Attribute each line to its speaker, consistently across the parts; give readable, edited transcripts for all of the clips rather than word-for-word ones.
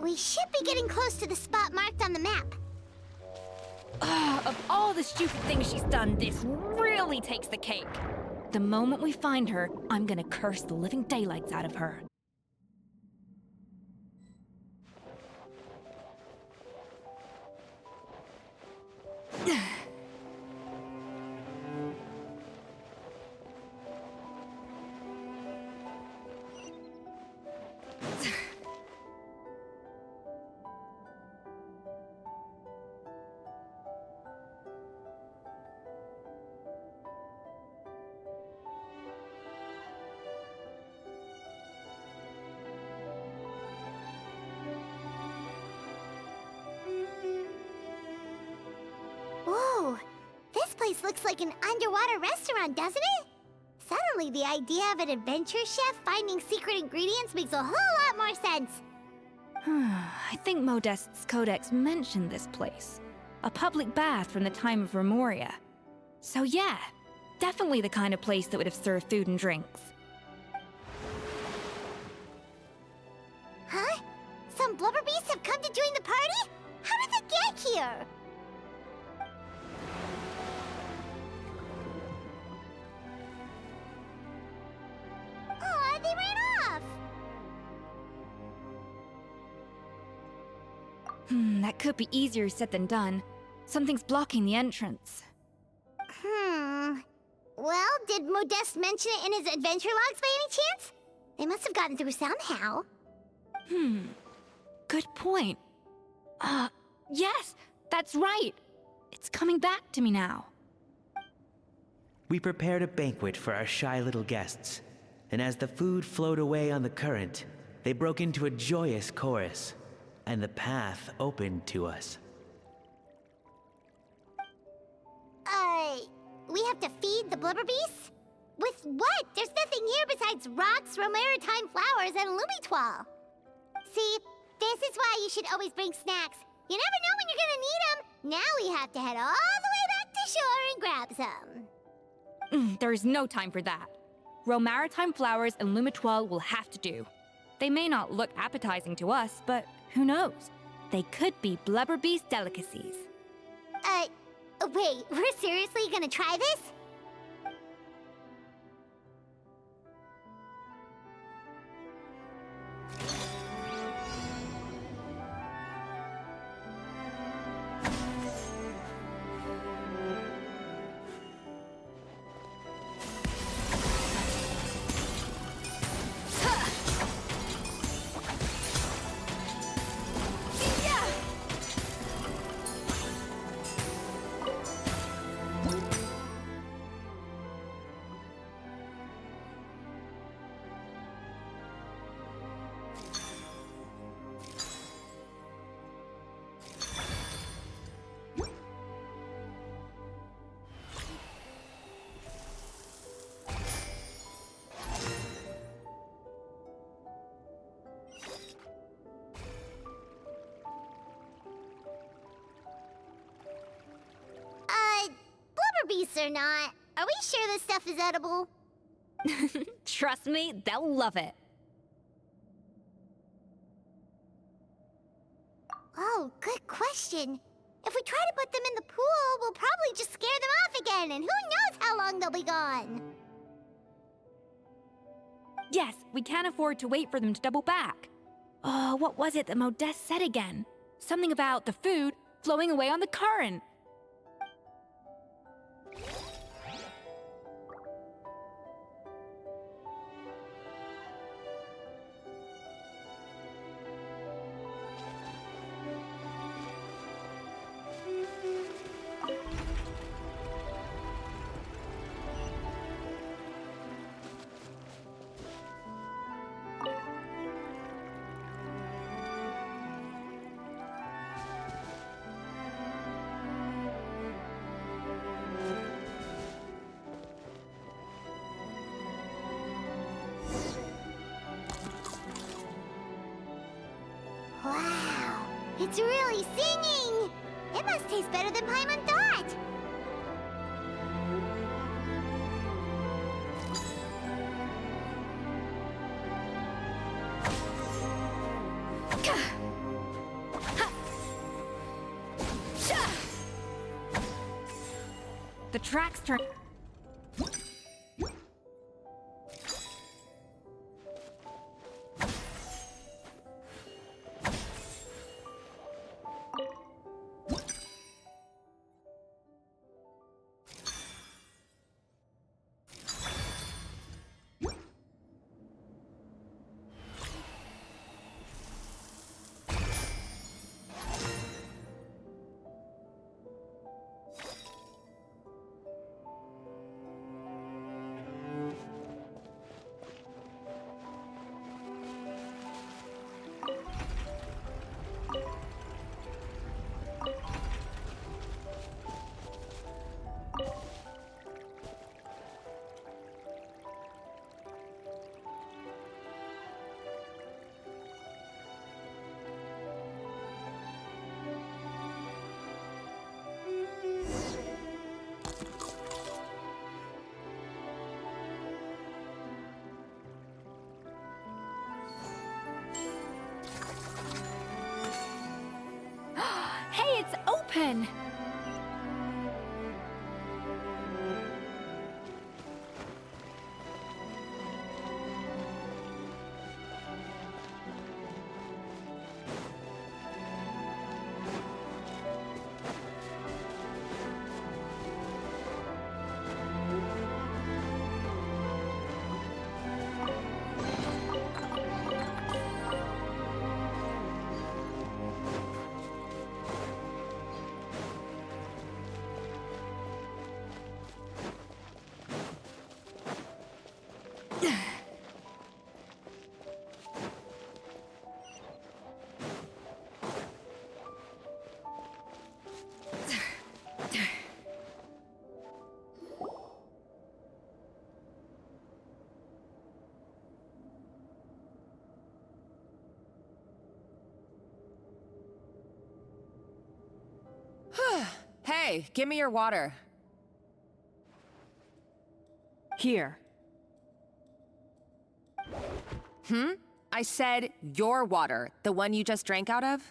Speaker 1: We should be getting close to the spot marked on the map.
Speaker 2: Of all the stupid things she's done, this really takes the cake. The moment we find her, I'm gonna curse the living daylights out of her.
Speaker 1: Whoa, this place looks like an underwater restaurant, doesn't it? Suddenly, the idea of an adventure chef finding secret ingredients makes a whole lot more sense.
Speaker 2: I think Modest's codex mentioned this place. A public bath from the time of Remoria. So yeah, definitely the kind of place that would have served food and drinks.
Speaker 1: Huh? Some blubber beasts have come to join the party? How did they get here? Aw, they ran off!
Speaker 2: That could be easier said than done. Something's blocking the entrance.
Speaker 1: Well, did Modeste mention it in his adventure logs by any chance? They must have gotten through somehow.
Speaker 2: Good point. Yes, that's right. It's coming back to me now.
Speaker 3: We prepared a banquet for our shy little guests, and as the food flowed away on the current, they broke into a joyous chorus, and the path opened to us.
Speaker 1: We have to feed the blubber beasts? With what? There's nothing here besides rocks, romaritime flowers, and lumitoile. See, this is why you should always bring snacks. You never know when you're gonna need them. Now we have to head all the way back to shore and grab some.
Speaker 2: There is no time for that. Romaritime flowers and lumitoile will have to do. They may not look appetizing to us, but who knows? They could be blubber beast delicacies.
Speaker 1: Wait, we're seriously gonna try this? Blubber beasts or not, are we sure this stuff is edible?
Speaker 2: Trust me, they'll love it.
Speaker 1: Oh, good question. If we try to put them in the pool, we'll probably just scare them off again, and who knows how long they'll be gone.
Speaker 2: Yes, we can't afford to wait for them to double back. Oh, what was it that Modeste said again? Something about the food flowing away on the current.
Speaker 1: Wow, it's really singing! It must taste better than Paimon thought!
Speaker 2: The tracks turn... Hey, it's open!
Speaker 4: Hey, give me your water.
Speaker 5: Here.
Speaker 4: I said your water, the one you just drank out of?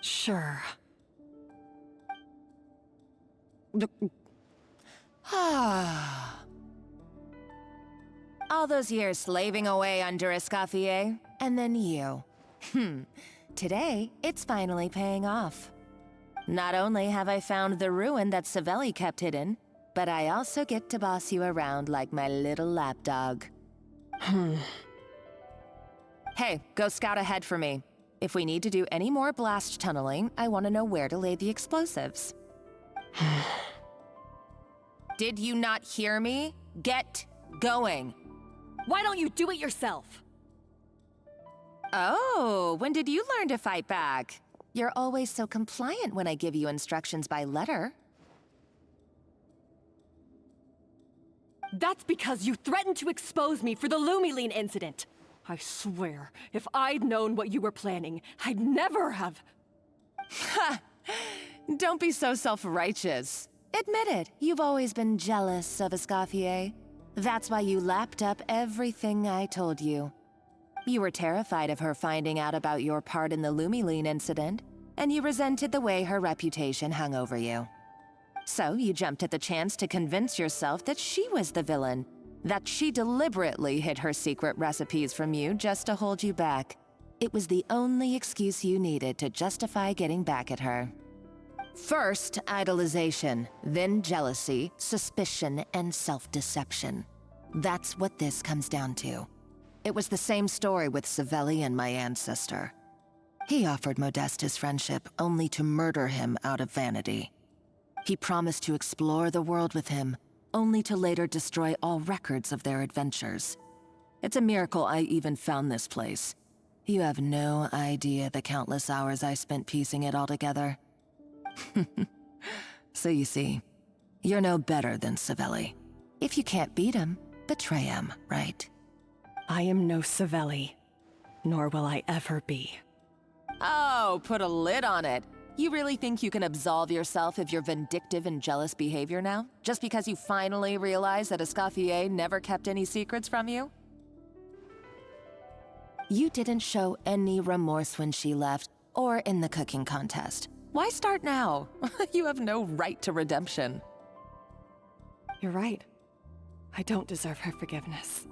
Speaker 5: Sure.
Speaker 4: All those years slaving away under Escoffier, and then you. Today, it's finally paying off. Not only have I found the ruin that Savelli kept hidden, but I also get to boss you around like my little lapdog. Hey, go scout ahead for me. If we need to do any more blast tunneling, I want to know where to lay the explosives. Did you not hear me? Get going.
Speaker 5: Why don't you do it yourself?
Speaker 4: Oh, when did you learn to fight back? You're always so compliant when I give you instructions by letter.
Speaker 5: That's because you threatened to expose me for the Lumiline incident. I swear, if I'd known what you were planning, I'd never have...
Speaker 4: Ha! Don't be so self-righteous. Admit it, you've always been jealous of Escoffier. That's why you lapped up everything I told you. You were terrified of her finding out about your part in the Lumiline incident, and you resented the way her reputation hung over you. So you jumped at the chance to convince yourself that she was the villain, that she deliberately hid her secret recipes from you just to hold you back. It was the only excuse you needed to justify getting back at her. First, idolization, then jealousy, suspicion, and self-deception. That's what this comes down to. It was the same story with Savelli and my ancestor. He offered Modeste his friendship only to murder him out of vanity. He promised to explore the world with him, only to later destroy all records of their adventures. It's a miracle I even found this place. You have no idea the countless hours I spent piecing it all together. So you see, you're no better than Savelli. If you can't beat him, betray him, right?
Speaker 5: I am no Savelli, nor will I ever be.
Speaker 4: Oh, put a lid on it. You really think you can absolve yourself of your vindictive and jealous behavior now? Just because you finally realize that Escoffier never kept any secrets from you? You didn't show any remorse when she left, or in the cooking contest. Why start now? You have no right to redemption.
Speaker 5: You're right. I don't deserve her forgiveness.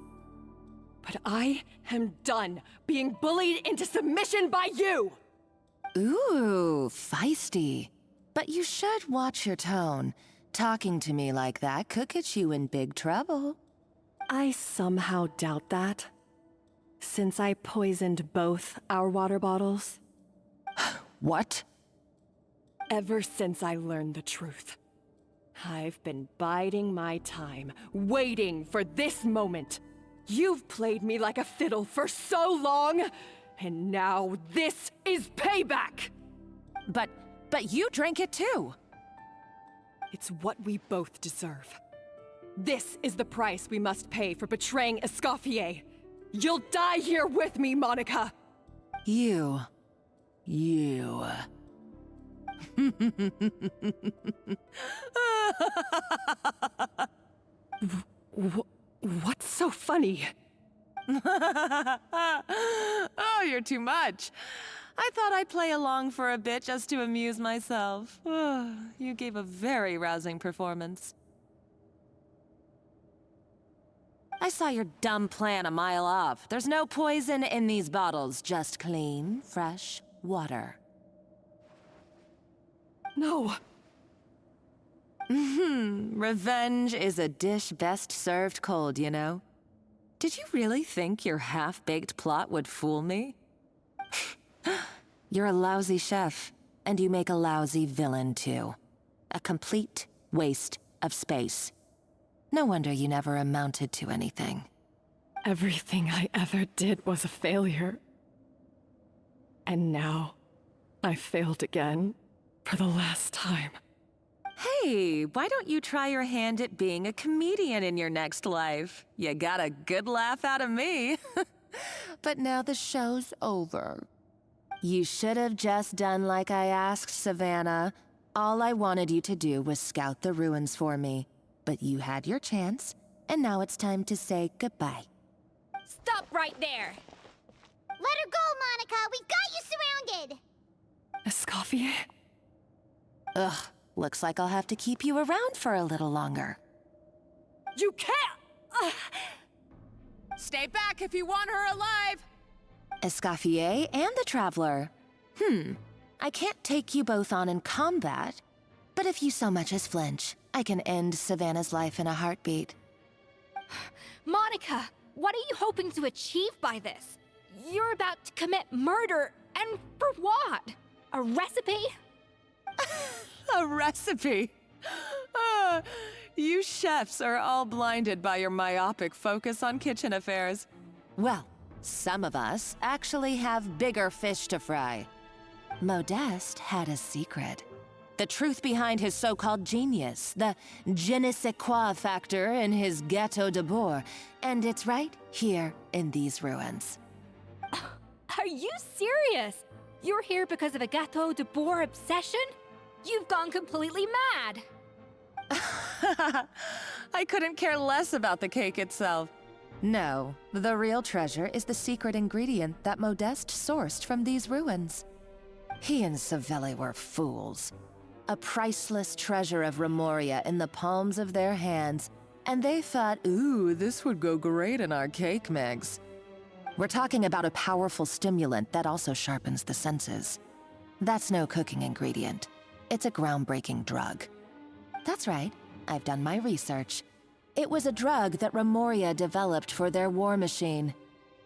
Speaker 5: But I am done being bullied into submission by you!
Speaker 4: Ooh, feisty. But you should watch your tone. Talking to me like that could get you in big trouble.
Speaker 5: I somehow doubt that. Since I poisoned both our water bottles.
Speaker 4: What?
Speaker 5: Ever since I learned the truth, I've been biding my time, waiting for this moment. You've played me like a fiddle for so long, and now this is payback!
Speaker 4: But you drank it too.
Speaker 5: It's what we both deserve. This is the price we must pay for betraying Escoffier. You'll die here with me, Monica!
Speaker 4: You.
Speaker 5: What's so funny?
Speaker 4: Oh, you're too much. I thought I'd play along for a bit just to amuse myself. You gave a very rousing performance. I saw your dumb plan a mile off. There's no poison in these bottles, just clean, fresh water.
Speaker 5: No.
Speaker 4: Revenge is a dish best served cold, you know? Did you really think your half-baked plot would fool me? You're a lousy chef, and you make a lousy villain, too. A complete waste of space. No wonder you never amounted to anything.
Speaker 5: Everything I ever did was a failure. And now, I failed again, for the last time.
Speaker 4: Hey, why don't you try your hand at being a comedian in your next life? You got a good laugh out of me. But now the show's over. You should have just done like I asked, Savannah. All I wanted you to do was scout the ruins for me. But you had your chance, and now it's time to say goodbye.
Speaker 2: Stop right there!
Speaker 1: Let her go, Monica! We've got you surrounded!
Speaker 5: Escoffier?
Speaker 4: Ugh, looks like I'll have to keep you around for a little longer.
Speaker 5: You can't!
Speaker 4: Stay back if you want her alive! Escoffier and the Traveler. I can't take you both on in combat, but if you so much as flinch, I can end Savannah's life in a heartbeat.
Speaker 2: Monica, what are you hoping to achieve by this? You're about to commit murder, and for what? A recipe?
Speaker 4: A recipe? You chefs are all blinded by your myopic focus on kitchen affairs. Well, some of us actually have bigger fish to fry. Modeste had a secret. The truth behind his so-called genius, the je ne sais quoi factor in his Gâteau de Bourg, and it's right here in these ruins.
Speaker 2: Are you serious? You're here because of a Gâteau de Bourg obsession? You've gone completely mad!
Speaker 4: I couldn't care less about the cake itself. No, the real treasure is the secret ingredient that Modeste sourced from these ruins. He and Savelli were fools. A priceless treasure of Remoria in the palms of their hands, and they thought, ooh, this would go great in our cake mix. We're talking about a powerful stimulant that also sharpens the senses. That's no cooking ingredient. It's a groundbreaking drug. That's right, I've done my research. It was a drug that Remoria developed for their war machine.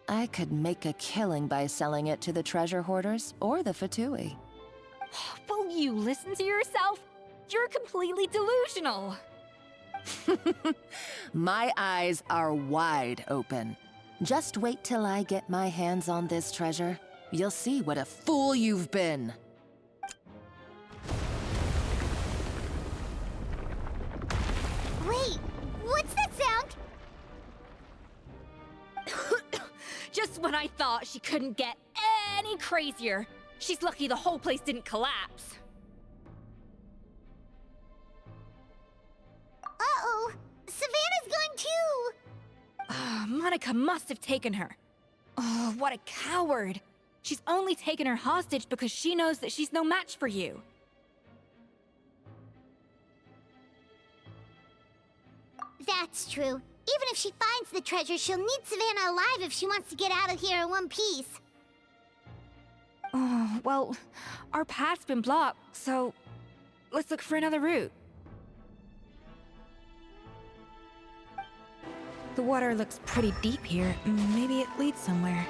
Speaker 4: I could make a killing by selling it to the treasure hoarders or the Fatui.
Speaker 2: Will you listen to yourself? You're completely delusional.
Speaker 4: My eyes are wide open. Just wait till I get my hands on this treasure. You'll see what a fool you've been.
Speaker 1: Wait, what's that sound?
Speaker 2: Just when I thought she couldn't get any crazier. She's lucky the whole place didn't collapse.
Speaker 1: Uh-oh, Savannah's gone too!
Speaker 2: Monica must have taken her. Oh, what a coward. She's only taken her hostage because she knows that she's no match for you.
Speaker 1: That's true. Even if she finds the treasure, she'll need Savannah alive if she wants to get out of here in one piece.
Speaker 2: Oh, well, our path's been blocked, so let's look for another route. The water looks pretty deep here. Maybe it leads somewhere.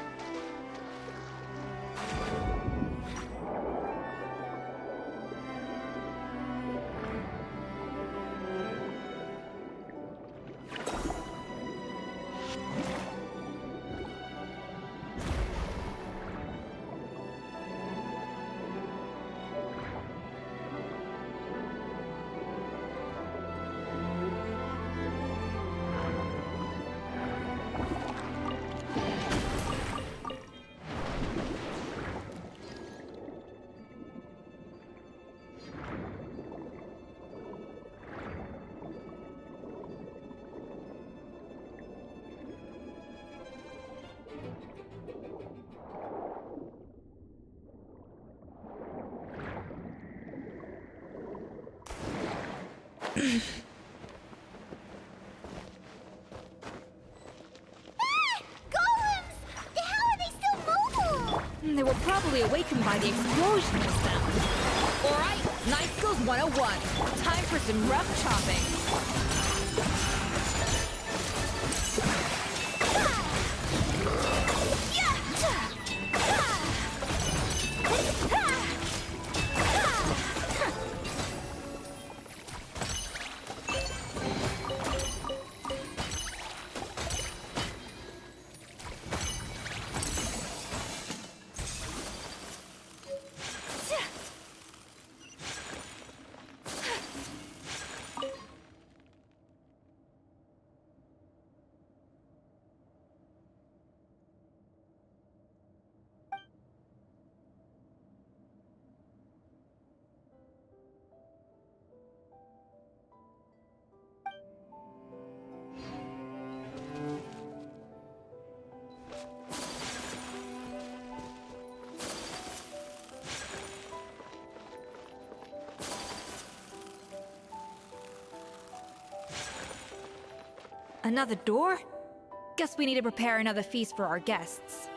Speaker 1: Golems! How are they still mobile?
Speaker 2: They were probably awakened by the explosion just now. Alright, Night Skills 101. Time for some rough chopping. Another door? Guess we need to prepare another feast for our guests.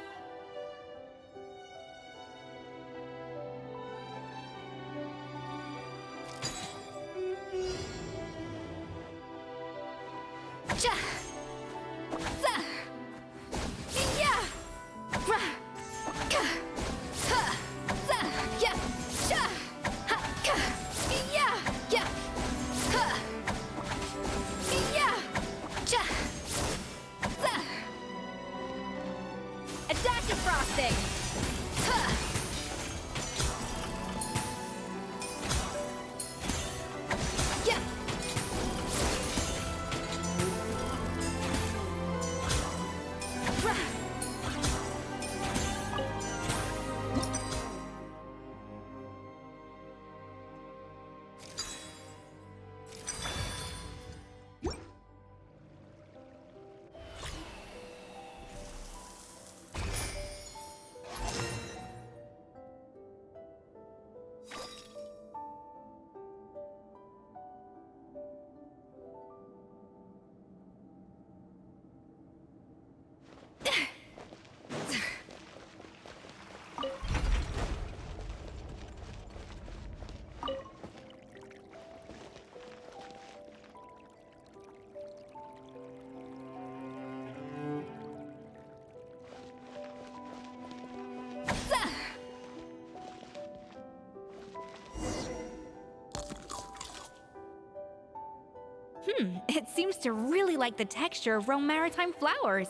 Speaker 2: It seems to really like the texture of Rome maritime flowers.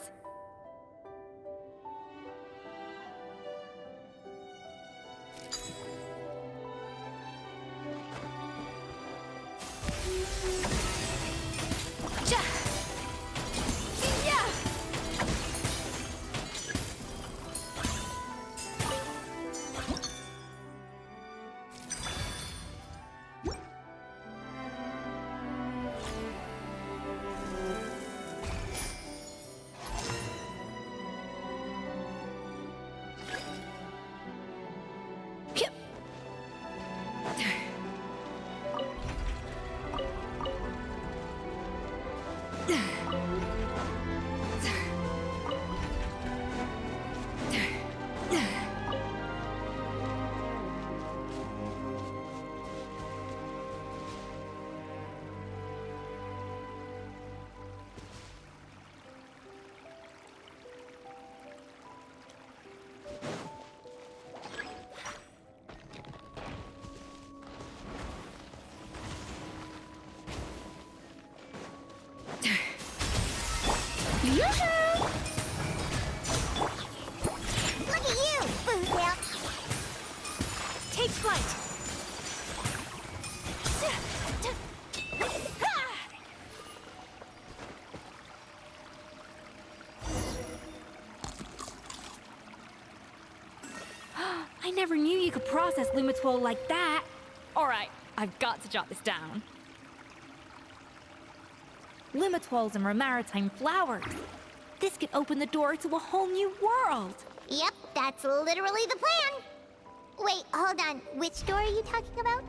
Speaker 1: Look at you, Boozle!
Speaker 2: Take flight! I never knew you could process Lumitwol like that. Alright, I've got to jot this down. Lumitwols and Romaritime flowers. This could open the door to a whole new world.
Speaker 1: Yep, that's literally the plan. Wait, hold on. Which door are you talking about?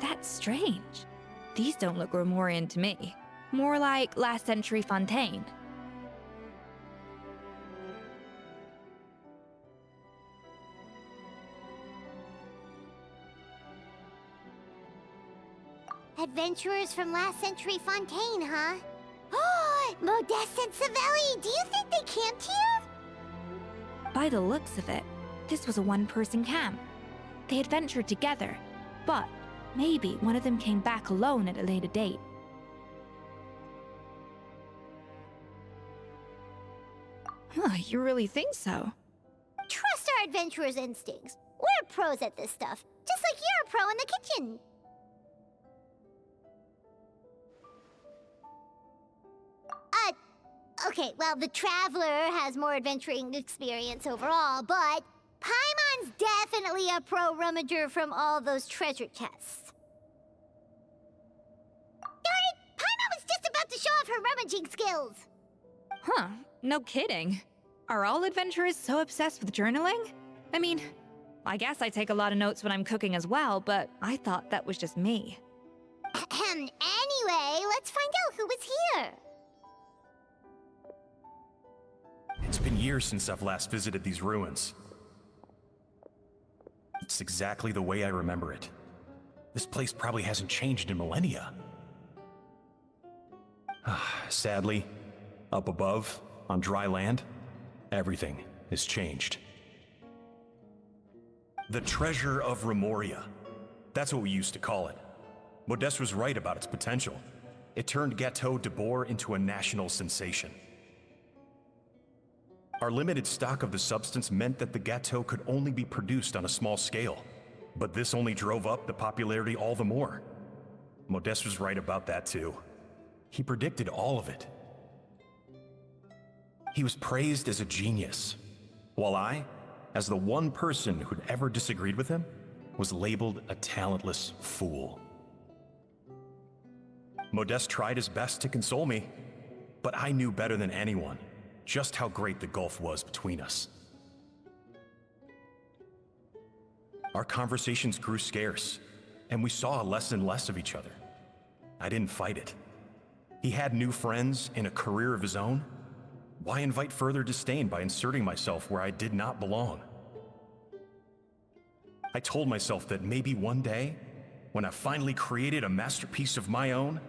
Speaker 2: That's strange. These don't look Romorian to me. More like last century Fontaine.
Speaker 1: Adventurers from last century Fontaine, huh? Oh, Modeste and Savelli, do you think they camped here?
Speaker 2: By the looks of it, this was a one-person camp. They adventured together, but maybe one of them came back alone at a later date. Huh, you really think so?
Speaker 1: Trust our adventurers' instincts. We're pros at this stuff, just like you're a pro in the kitchen. Okay, well, the Traveler has more adventuring experience overall, but Paimon's definitely a pro rummager from all those treasure chests. Darn it! Paimon was just about to show off her rummaging skills!
Speaker 2: Huh, no kidding. Are all adventurers so obsessed with journaling? I mean, I guess I take a lot of notes when I'm cooking as well, but I thought that was just me.
Speaker 1: Anyway, let's find out who was here.
Speaker 6: It's been years since I've last visited these ruins. It's exactly the way I remember it. This place probably hasn't changed in millennia. Sadly, up above, on dry land, everything has changed. The treasure of Remoria. That's what we used to call it. Modeste was right about its potential. It turned Gâteau de Bourg into a national sensation. Our limited stock of the substance meant that the gâteau could only be produced on a small scale. But this only drove up the popularity all the more. Modeste was right about that too. He predicted all of it. He was praised as a genius, while I, as the one person who'd ever disagreed with him, was labeled a talentless fool. Modeste tried his best to console me, but I knew better than anyone just how great the gulf was between us. Our conversations grew scarce, and we saw less and less of each other. I didn't fight it. He had new friends and a career of his own. Why invite further disdain by inserting myself where I did not belong? I told myself that maybe one day, when I finally created a masterpiece of my own,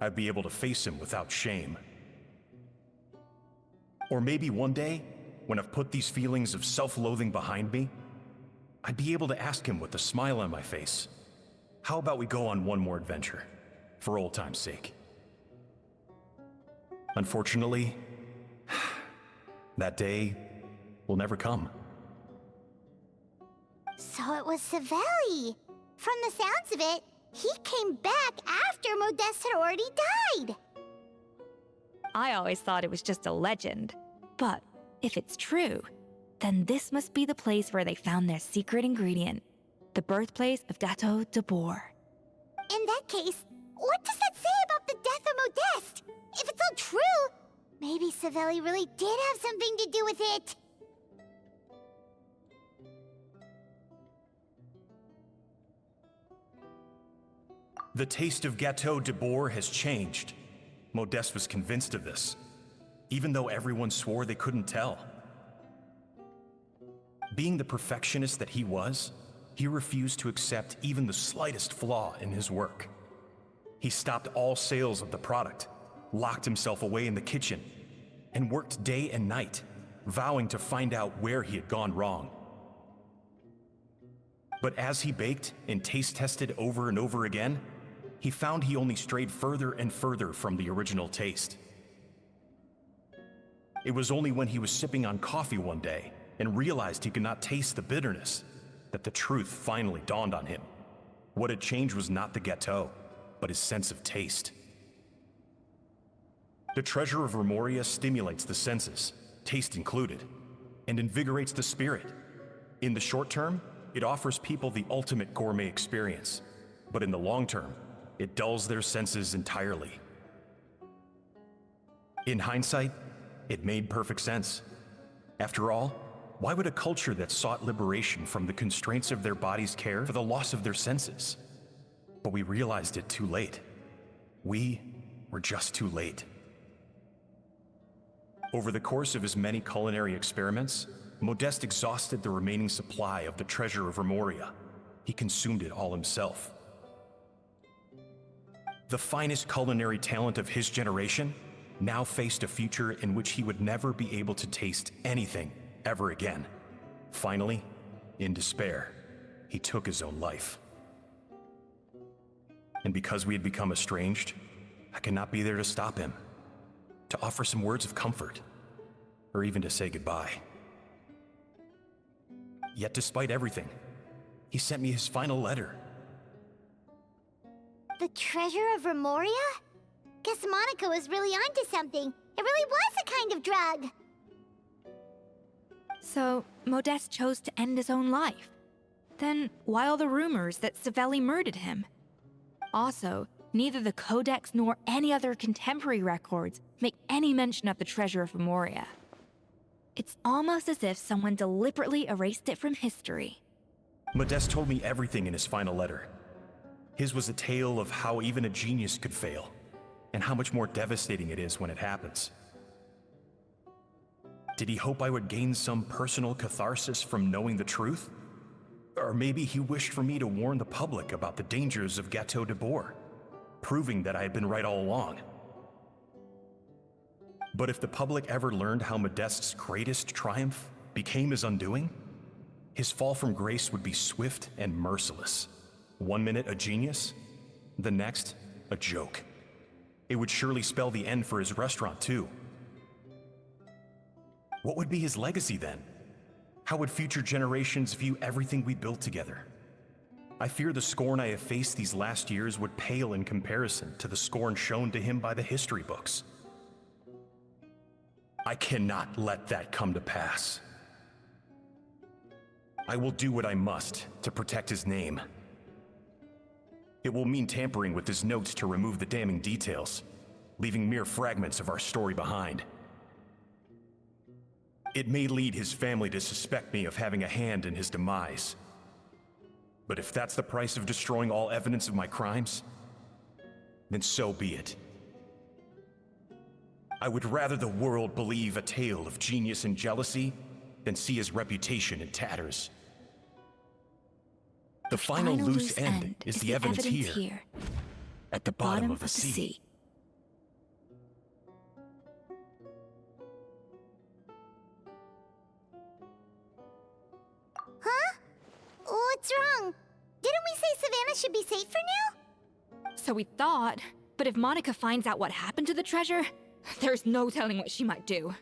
Speaker 6: I'd be able to face him without shame. Or maybe one day, when I've put these feelings of self-loathing behind me, I'd be able to ask him with a smile on my face, how about we go on one more adventure, for old time's sake? Unfortunately, that day will never come.
Speaker 1: So it was Savelli. From the sounds of it, he came back after Modeste had already died.
Speaker 2: I always thought it was just a legend. But if it's true, then this must be the place where they found their secret ingredient, the birthplace of Gâteau de Bourg.
Speaker 1: In that case, what does that say about the death of Modeste? If it's all true, maybe Savelli really did have something to do with it.
Speaker 6: The taste of Gâteau de Bourg has changed. Modeste was convinced of this, even though everyone swore they couldn't tell. Being the perfectionist that he was, he refused to accept even the slightest flaw in his work. He stopped all sales of the product, locked himself away in the kitchen, and worked day and night, vowing to find out where he had gone wrong. But as he baked and taste tested over and over again, he found he only strayed further and further from the original taste. It was only when he was sipping on coffee one day and realized he could not taste the bitterness that the truth finally dawned on him. What had changed was not the gâteau, but his sense of taste. The treasure of Remoria stimulates the senses, taste included, and invigorates the spirit. In the short term, it offers people the ultimate gourmet experience, but in the long term, it dulls their senses entirely. In hindsight, it made perfect sense. After all, why would a culture that sought liberation from the constraints of their bodies care for the loss of their senses? But we realized it too late. We were just too late. Over the course of his many culinary experiments, Modeste exhausted the remaining supply of the treasure of Remoria. He consumed it all himself. The finest culinary talent of his generation now faced a future in which he would never be able to taste anything ever again. Finally, in despair, he took his own life. And because we had become estranged, I could not be there to stop him, to offer some words of comfort, or even to say goodbye. Yet despite everything, he sent me his final letter.
Speaker 1: The treasure of Remoria? Guess Monica was really onto something. It really was a kind of drug.
Speaker 2: So, Modeste chose to end his own life. Then, why all the rumors that Savelli murdered him? Also, neither the Codex nor any other contemporary records make any mention of the treasure of Remoria. It's almost as if someone deliberately erased it from history.
Speaker 6: Modeste told me everything in his final letter. His was a tale of how even a genius could fail, and how much more devastating it is when it happens. Did he hope I would gain some personal catharsis from knowing the truth? Or maybe he wished for me to warn the public about the dangers of Gâteau de Bourg, proving that I had been right all along. But if the public ever learned how Modeste's greatest triumph became his undoing, his fall from grace would be swift and merciless. 1 minute a genius, the next a joke. It would surely spell the end for his restaurant too. What would be his legacy then? How would future generations view everything we built together? I fear the scorn I have faced these last years would pale in comparison to the scorn shown to him by the history books. I cannot let that come to pass. I will do what I must to protect his name. It will mean tampering with his notes to remove the damning details, leaving mere fragments of our story behind. It may lead his family to suspect me of having a hand in his demise. But if that's the price of destroying all evidence of my crimes, then so be it. I would rather the world believe a tale of genius and jealousy than see his reputation in tatters. The final loose end is the evidence here, at the bottom of the sea.
Speaker 1: Huh? What's wrong? Didn't we say Savannah should be safe for now?
Speaker 2: So we thought, but if Monica finds out what happened to the treasure, there's no telling what she might do.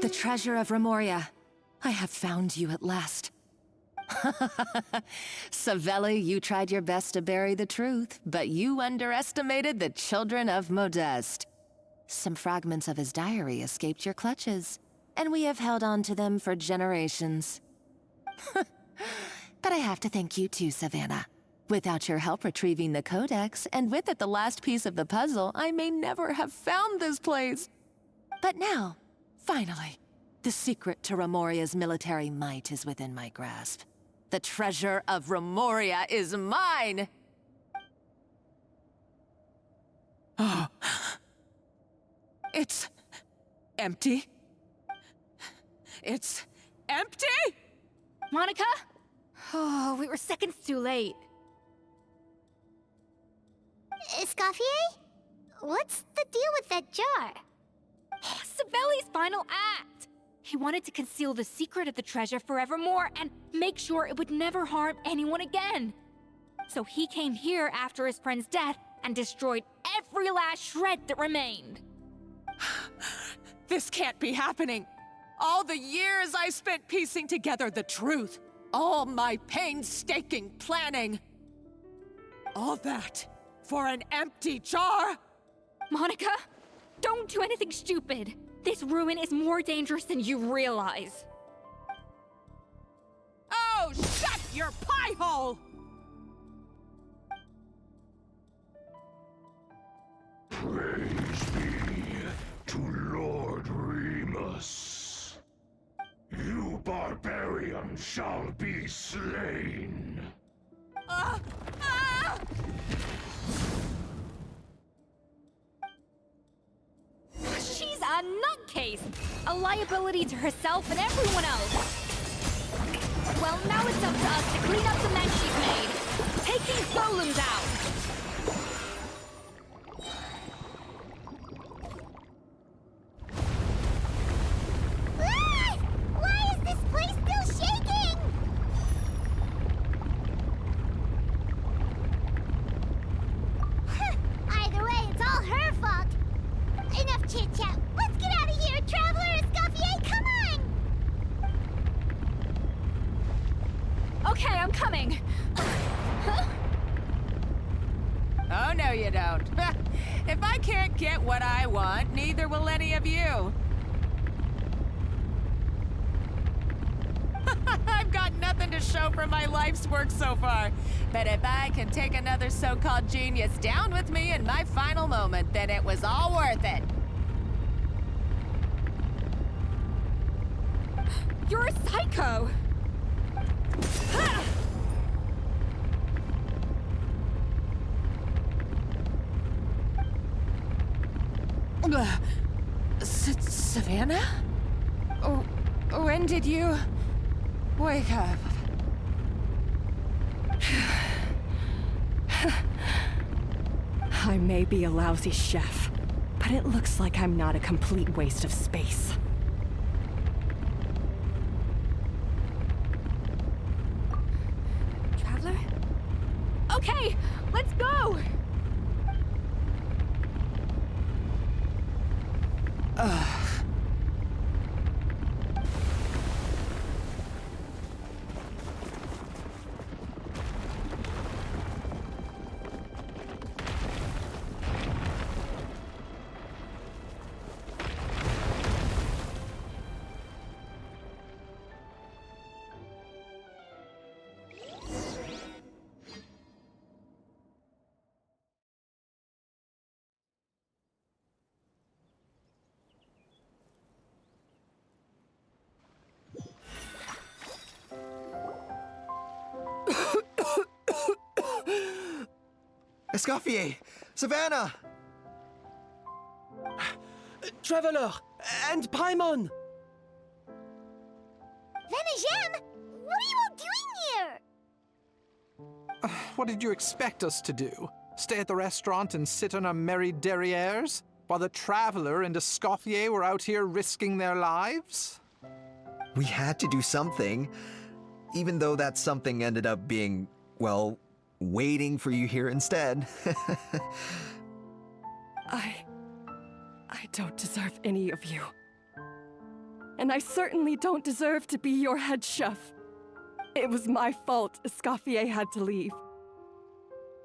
Speaker 4: The treasure of Remoria. I have found you at last. Savelli, you tried your best to bury the truth, but you underestimated the children of Modeste. Some fragments of his diary escaped your clutches, and we have held on to them for generations. But I have to thank you too, Savannah. Without your help retrieving the Codex, and with it the last piece of the puzzle, I may never have found this place. But now, finally, the secret to Remoria's military might is within my grasp. The treasure of Remoria is mine! Oh. It's empty. It's empty?
Speaker 2: Monica? Oh, we were seconds too late.
Speaker 1: Escoffier? What's the deal with that jar?
Speaker 2: Oh, Savelli's final act! He wanted to conceal the secret of the treasure forevermore and make sure it would never harm anyone again. So he came here after his friend's death and destroyed every last shred that remained.
Speaker 5: This can't be happening. All the years I spent piecing together the truth. All my painstaking planning. All that for an empty jar?
Speaker 2: Monica, don't do anything stupid. This ruin is more dangerous than you realize.
Speaker 5: Oh, shut your pie hole!
Speaker 7: Praise be to Lord Remus. You barbarian shall be slain.
Speaker 2: She's a nutcase! A liability to herself and everyone else! Well, now it's up to us to clean up the mess she's made. Take these golems out!
Speaker 1: Ah! Why is this place still shaking? Either way, it's all her fault. Enough chit-chat. Let's get out of here, Traveler Escoffier, come on!
Speaker 2: Okay, I'm coming.
Speaker 4: Oh, no you don't. If I can't get what I want, neither will any of you. I've got nothing to show for my life's work so far. But if I can take another so-called genius down with me in my final moment, then it was all worth it.
Speaker 2: You're a psycho!
Speaker 4: Savannah? Oh, when did you wake up?
Speaker 5: I may be a lousy chef, but it looks like I'm not a complete waste of space.
Speaker 2: Traveler? Okay, let's go!
Speaker 8: Escoffier! Savannah!
Speaker 9: Traveler! And Paimon!
Speaker 1: Venejem, what are you all doing here?
Speaker 10: What did you expect us to do? Stay at the restaurant and sit on our merry derrieres? While the Traveler and Escoffier were out here risking their lives?
Speaker 8: We had to do something, even though that something ended up being, well, waiting for you here instead.
Speaker 5: I don't deserve any of you. and I certainly don't deserve to be your head chef. It was my fault Escoffier had to leave.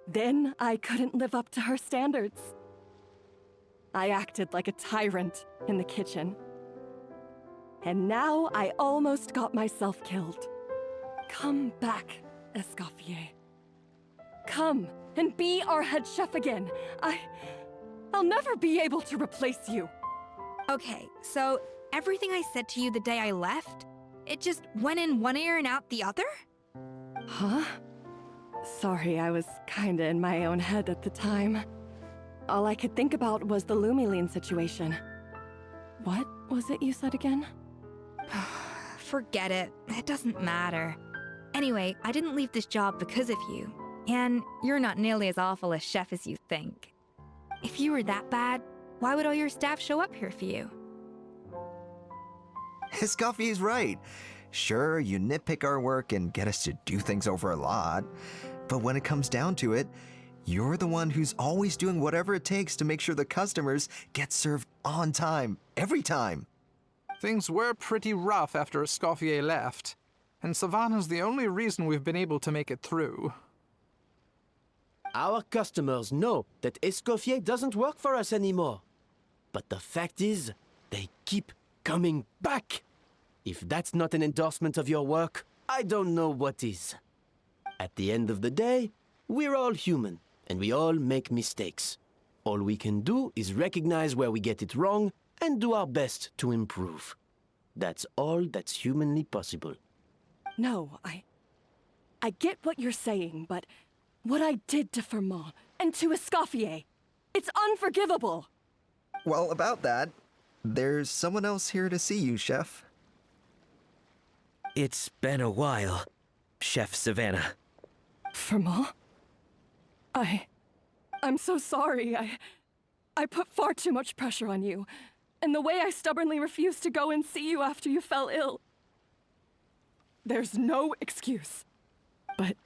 Speaker 5: Then I couldn't live up to her standards. I acted like a tyrant in the kitchen. And now I almost got myself killed. Come back, Escoffier. Come and be our head chef again. I'll never be able to replace you.
Speaker 2: Okay, so everything I said to you the day I left, it just went in one ear and out the other?
Speaker 5: Huh? Sorry, I was kinda in my own head at the time. All I could think about was the Lumiline situation. What was it you said again?
Speaker 2: Forget it. It doesn't matter. Anyway, I didn't leave this job because of you. And you're not nearly as awful a chef as you think. If you were that bad, why would all your staff show up here for you?
Speaker 8: Escoffier's right. Sure, you nitpick our work and get us to do things over a lot. But when it comes down to it, you're the one who's always doing whatever it takes to make sure the customers get served on time, every time.
Speaker 10: Things were pretty rough after Escoffier left, and Savannah's the only reason we've been able to make it through.
Speaker 9: Our customers know that Escoffier doesn't work for us anymore. But the fact is, they keep coming back. If that's not an endorsement of your work, I don't know what is. At the end of the day, we're all human, and we all make mistakes. All we can do is recognize where we get it wrong and do our best to improve. That's all that's humanly possible.
Speaker 5: No, I get what you're saying, but what I did to Firmin and to Escoffier, it's unforgivable.
Speaker 8: Well, about that, there's someone else here to see you, Chef.
Speaker 3: It's been a while, Chef Savannah.
Speaker 5: Firmin? I'm so sorry. I put far too much pressure on you. And the way I stubbornly refused to go and see you after you fell ill. There's no excuse. But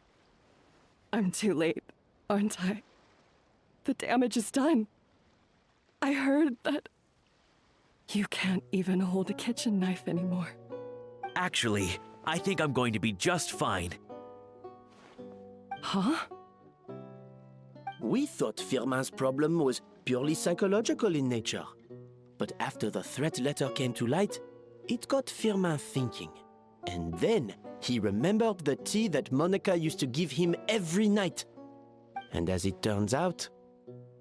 Speaker 5: I'm too late, aren't I? The damage is done. I heard that you can't even hold a kitchen knife anymore.
Speaker 3: Actually, I think I'm going to be just fine.
Speaker 5: Huh?
Speaker 9: We thought Firmin's problem was purely psychological in nature. But after the threat letter came to light, it got Firmin thinking. And then he remembered the tea that Monica used to give him every night. And as it turns out,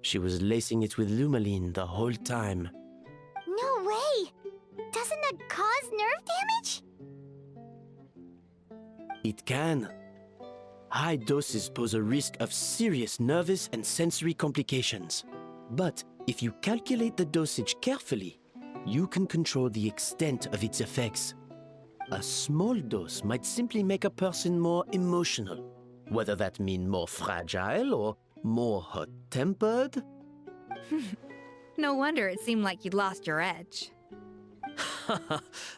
Speaker 9: she was lacing it with Lumiline the whole time.
Speaker 1: No way! Doesn't that cause nerve damage?
Speaker 9: It can. High doses pose a risk of serious nervous and sensory complications. But if you calculate the dosage carefully, you can control the extent of its effects. A small dose might simply make a person more emotional, whether that means more fragile or more hot-tempered.
Speaker 2: No wonder it seemed like you'd lost your edge.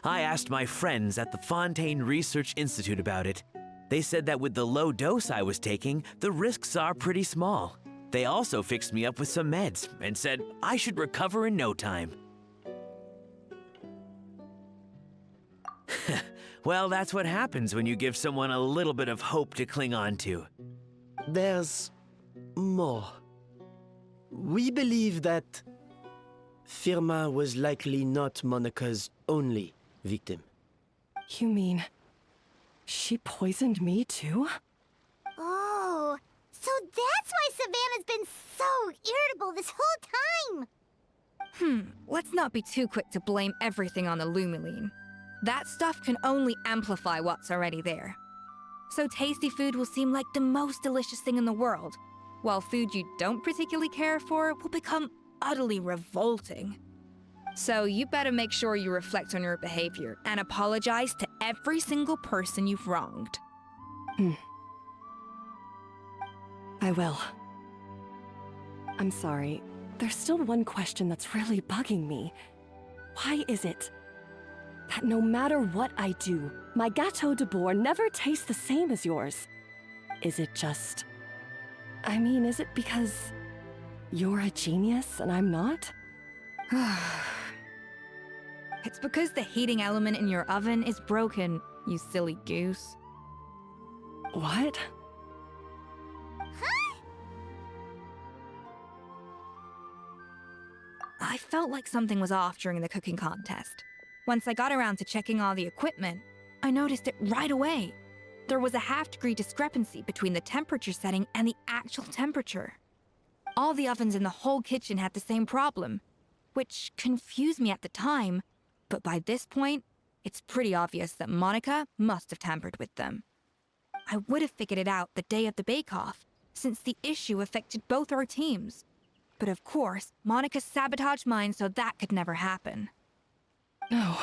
Speaker 3: I asked my friends at the Fontaine Research Institute about it. They said that with the low dose I was taking, the risks are pretty small. They also fixed me up with some meds and said I should recover in no time. Well, that's what happens when you give someone a little bit of hope to cling on to.
Speaker 9: There's more. We believe that Firmin was likely not Monica's only victim.
Speaker 5: You mean she poisoned me too?
Speaker 1: Oh, so that's why Savannah's been so irritable this whole time!
Speaker 2: Let's not be too quick to blame everything on the Lumiline. That stuff can only amplify what's already there. So tasty food will seem like the most delicious thing in the world, while food you don't particularly care for will become utterly revolting. So you better make sure you reflect on your behavior and apologize to every single person you've wronged.
Speaker 5: I will. I'm sorry. There's still one question that's really bugging me. Why is it that no matter what I do, my Gâteau de Bourg never tastes the same as yours? Is it just... I mean, is it because you're a genius and I'm not?
Speaker 2: It's because the heating element in your oven is broken, you silly goose.
Speaker 5: What?
Speaker 2: I felt like something was off during the cooking contest. Once I got around to checking all the equipment, I noticed it right away. There was a half-degree discrepancy between the temperature setting and the actual temperature. All the ovens in the whole kitchen had the same problem, which confused me at the time, but by this point, it's pretty obvious that Monica must have tampered with them. I would have figured it out the day of the bake-off, since the issue affected both our teams. But of course, Monica sabotaged mine so that could never happen.
Speaker 5: No.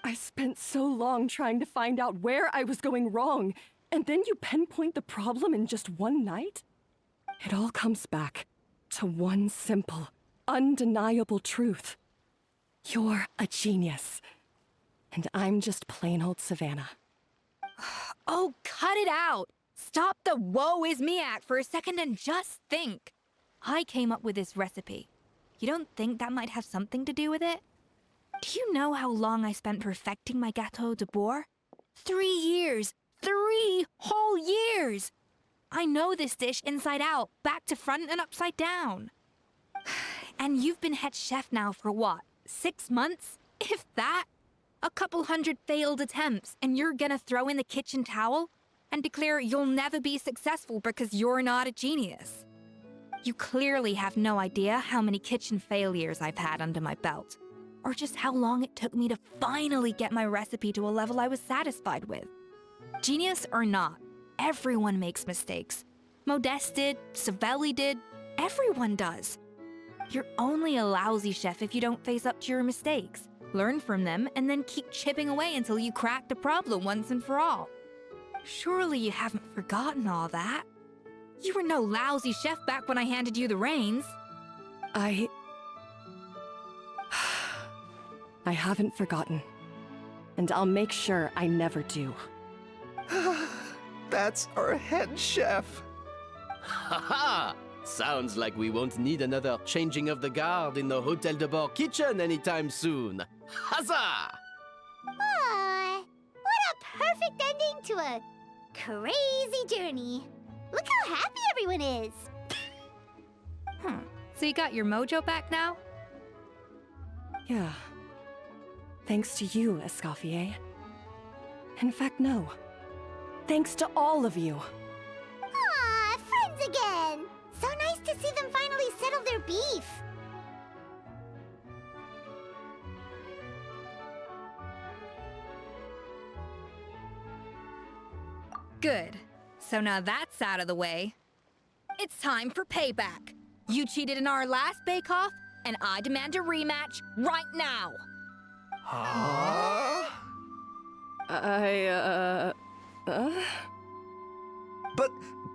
Speaker 5: I spent so long trying to find out where I was going wrong, and then you pinpoint the problem in just one night? It all comes back to one simple, undeniable truth. You're a genius, and I'm just plain old Savannah.
Speaker 2: Oh, cut it out! Stop the woe is me act for a second and just think. I came up with this recipe. You don't think that might have something to do with it? Do you know how long I spent perfecting my gâteau de bois? 3 years! 3 whole years! I know this dish inside out, back to front and upside down. And you've been head chef now for what, 6 months? If that? A couple hundred failed attempts, and you're gonna throw in the kitchen towel and declare you'll never be successful because you're not a genius. You clearly have no idea how many kitchen failures I've had under my belt, or just how long it took me to finally get my recipe to a level I was satisfied with. Genius or not, everyone makes mistakes. Modeste did, Savelli did, everyone does. You're only a lousy chef if you don't face up to your mistakes, learn from them, and then keep chipping away until you crack the problem once and for all. Surely you haven't forgotten all that. You were no lousy chef back when I handed you the reins.
Speaker 5: I haven't forgotten. And I'll make sure I never do.
Speaker 8: That's our head chef.
Speaker 9: Haha! Sounds like we won't need another changing of the guard in the Hôtel de Bord kitchen anytime soon. Huzzah!
Speaker 1: Aw, what a perfect ending to a crazy journey. Look how happy everyone is.
Speaker 2: So you got your mojo back now?
Speaker 5: Yeah. Thanks to you, Escoffier. In fact, no. Thanks to all of you.
Speaker 1: Aw, friends again. So nice to see them finally settle their beef.
Speaker 2: Good. So now that's out of the way. It's time for payback. You cheated in our last bake-off, and I demand a rematch right now.
Speaker 8: Huh?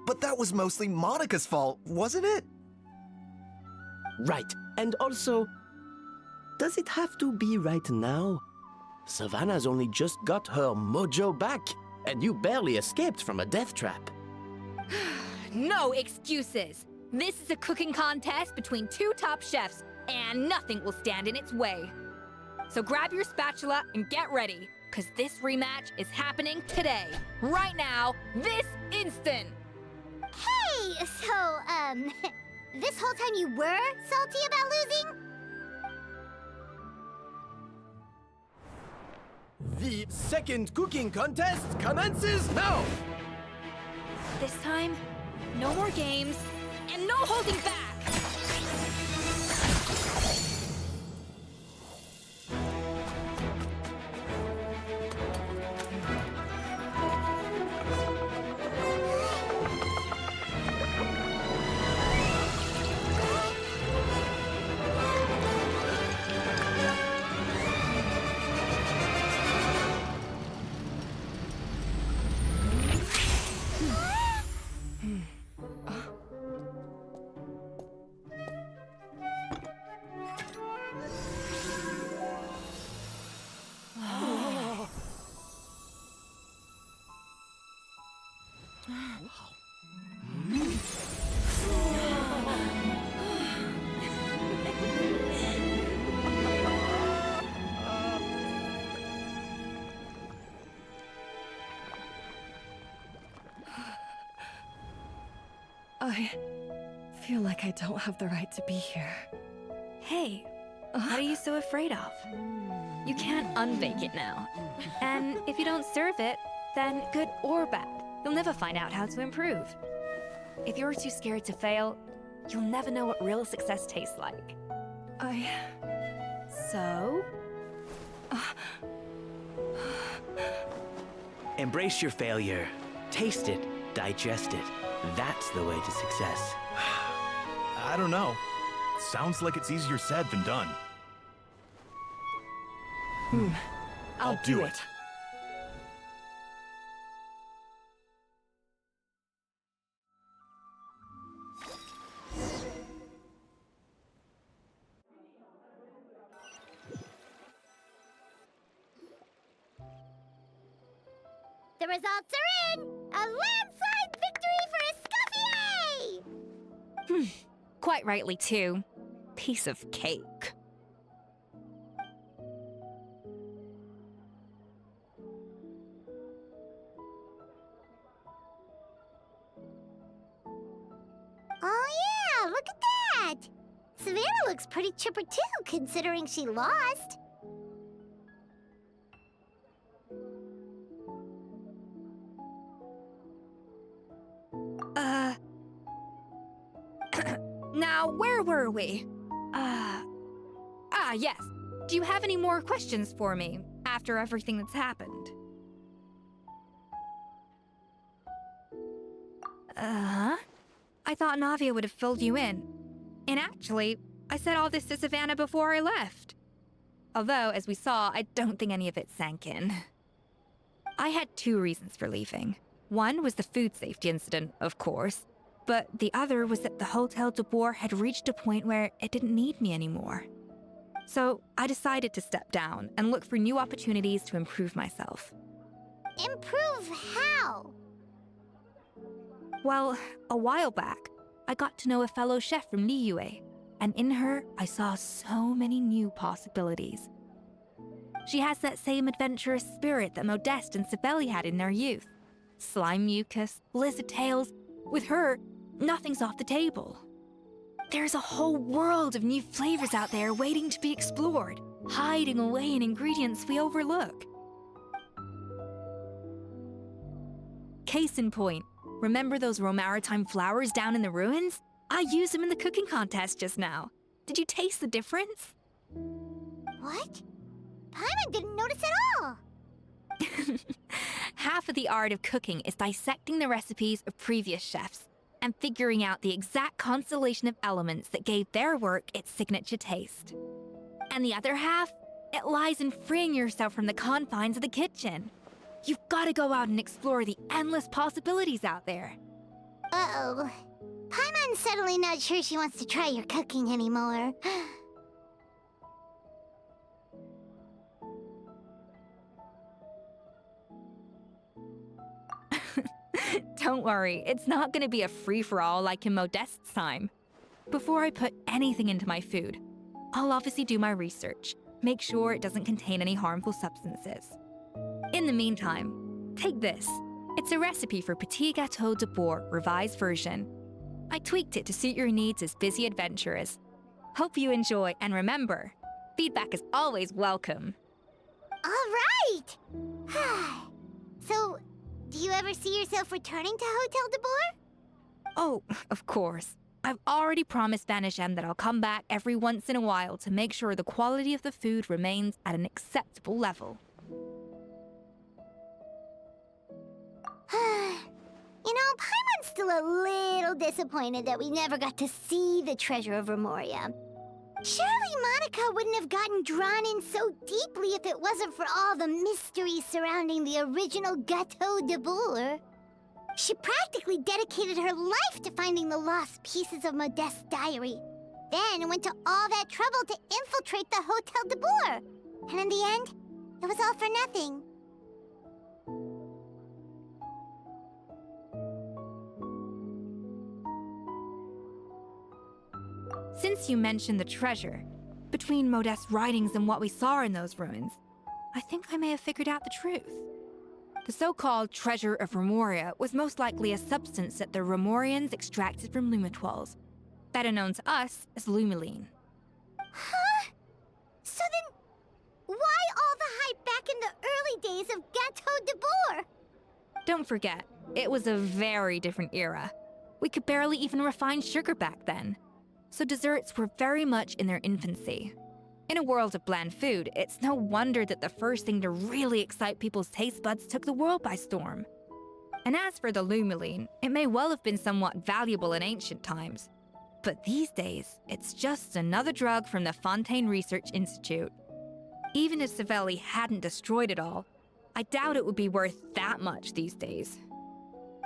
Speaker 8: But that was mostly Monica's fault, wasn't it?
Speaker 9: Right. And also, does it have to be right now? Savannah's only just got her mojo back, and you barely escaped from a death trap.
Speaker 2: No excuses. This is a cooking contest between 2 top chefs, and nothing will stand in its way. So grab your spatula and get ready, because this rematch is happening today, right now, this instant.
Speaker 1: Hey, so, this whole time you were salty about losing?
Speaker 9: The second cooking contest commences now!
Speaker 2: This time, no more games, and no holding back!
Speaker 5: I feel like I don't have the right to be here.
Speaker 2: Hey, what are you so afraid of? You can't unbake it now. And if you don't serve it, then good or bad, you'll never find out how to improve. If you're too scared to fail, you'll never know what real success tastes like. So?
Speaker 3: Embrace your failure. Taste it. Digest it. That's the way to success.
Speaker 6: I don't know. Sounds like it's easier said than done.
Speaker 5: I'll do it.
Speaker 1: The results are in! A landslide victory for Escoffier!
Speaker 2: Quite rightly, too. Piece of cake.
Speaker 1: Oh yeah, look at that! Savannah looks pretty chipper too, considering she lost.
Speaker 2: Now, where were we? Yes. Do you have any more questions for me after everything that's happened? I thought Navia would have filled you in. And actually, I said all this to Savannah before I left. Although, as we saw, I don't think any of it sank in. I had 2 reasons for leaving. One was the food safety incident, of course, but the other was that the Hotel de Boer had reached a point where it didn't need me anymore. So I decided to step down and look for new opportunities to improve myself.
Speaker 1: Improve how?
Speaker 2: Well, a while back, I got to know a fellow chef from Liyue, and in her, I saw so many new possibilities. She has that same adventurous spirit that Modeste and Sibeli had in their youth. Slime mucus, lizard tails. With her, nothing's off the table. There's a whole world of new flavors out there waiting to be explored, hiding away in ingredients we overlook. Case in point, remember those Romaritime flowers down in the ruins? I used them in the cooking contest just now. Did you taste the difference?
Speaker 1: What? Paimon didn't notice at all!
Speaker 2: Half of the art of cooking is dissecting the recipes of previous chefs and figuring out the exact constellation of elements that gave their work its signature taste. And the other half, it lies in freeing yourself from the confines of the kitchen. You've got to go out and explore the endless possibilities out there.
Speaker 1: Uh-oh. Paimon's suddenly not sure she wants to try your cooking anymore.
Speaker 2: Don't worry, it's not gonna be a free-for-all like in Modeste's time. Before I put anything into my food, I'll obviously do my research, make sure it doesn't contain any harmful substances. In the meantime, take this. It's a recipe for Petit Gâteau de Boer revised version. I tweaked it to suit your needs as busy adventurers. Hope you enjoy, and remember, feedback is always welcome.
Speaker 1: All right! So, do you ever see yourself returning to Hotel de Boer?
Speaker 2: Oh, of course. I've already promised Vanishem that I'll come back every once in a while to make sure the quality of the food remains at an acceptable level.
Speaker 1: You know, Paimon's still a little disappointed that we never got to see the treasure of Remoria. Surely Monica wouldn't have gotten drawn in so deeply if it wasn't for all the mystery surrounding the original Gâteau de Boer. She practically dedicated her life to finding the lost pieces of Modeste's diary, then went to all that trouble to infiltrate the Hotel de Boer. And in the end, it was all for nothing.
Speaker 2: Since you mentioned the treasure, between Modeste's writings and what we saw in those ruins, I think I may have figured out the truth. The so-called Treasure of Remoria was most likely a substance that the Remorians extracted from Lumitwals, better known to us as Lumiline.
Speaker 1: Huh? So then, why all the hype back in the early days of Gâteau de Bourg?
Speaker 2: Don't forget, it was a very different era. We could barely even refine sugar back then. So desserts were very much in their infancy. In a world of bland food, it's no wonder that the first thing to really excite people's taste buds took the world by storm. And as for the Lumiline, it may well have been somewhat valuable in ancient times. But these days, it's just another drug from the Fontaine Research Institute. Even if Savelli hadn't destroyed it all, I doubt it would be worth that much these days.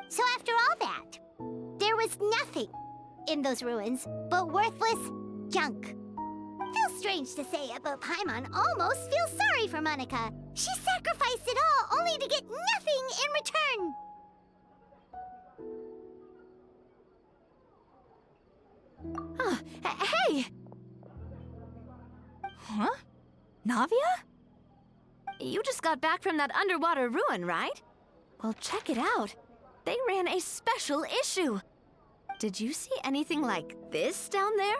Speaker 1: So after all that, there was nothing in those ruins but worthless junk. Feels strange to say it, but Paimon almost feels sorry for Monica. She sacrificed it all only to get nothing in return.
Speaker 2: Hey! Huh? Navia?
Speaker 11: You just got back from that underwater ruin, right? Well, check it out. They ran a special issue. Did you see anything like this down there?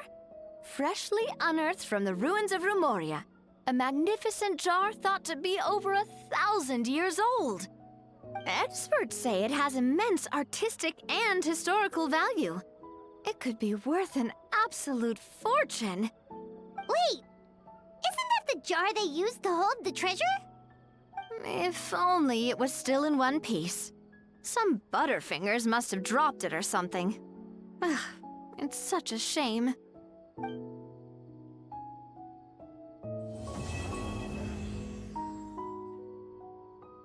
Speaker 11: Freshly unearthed from the ruins of Rumoria. A magnificent jar thought to be over 1,000 years old. Experts say it has immense artistic and historical value. It could be worth an absolute fortune.
Speaker 1: Wait, isn't that the jar they used to hold the treasure?
Speaker 11: If only it was still in one piece. Some butterfingers must have dropped it or something. Ugh, it's such a shame.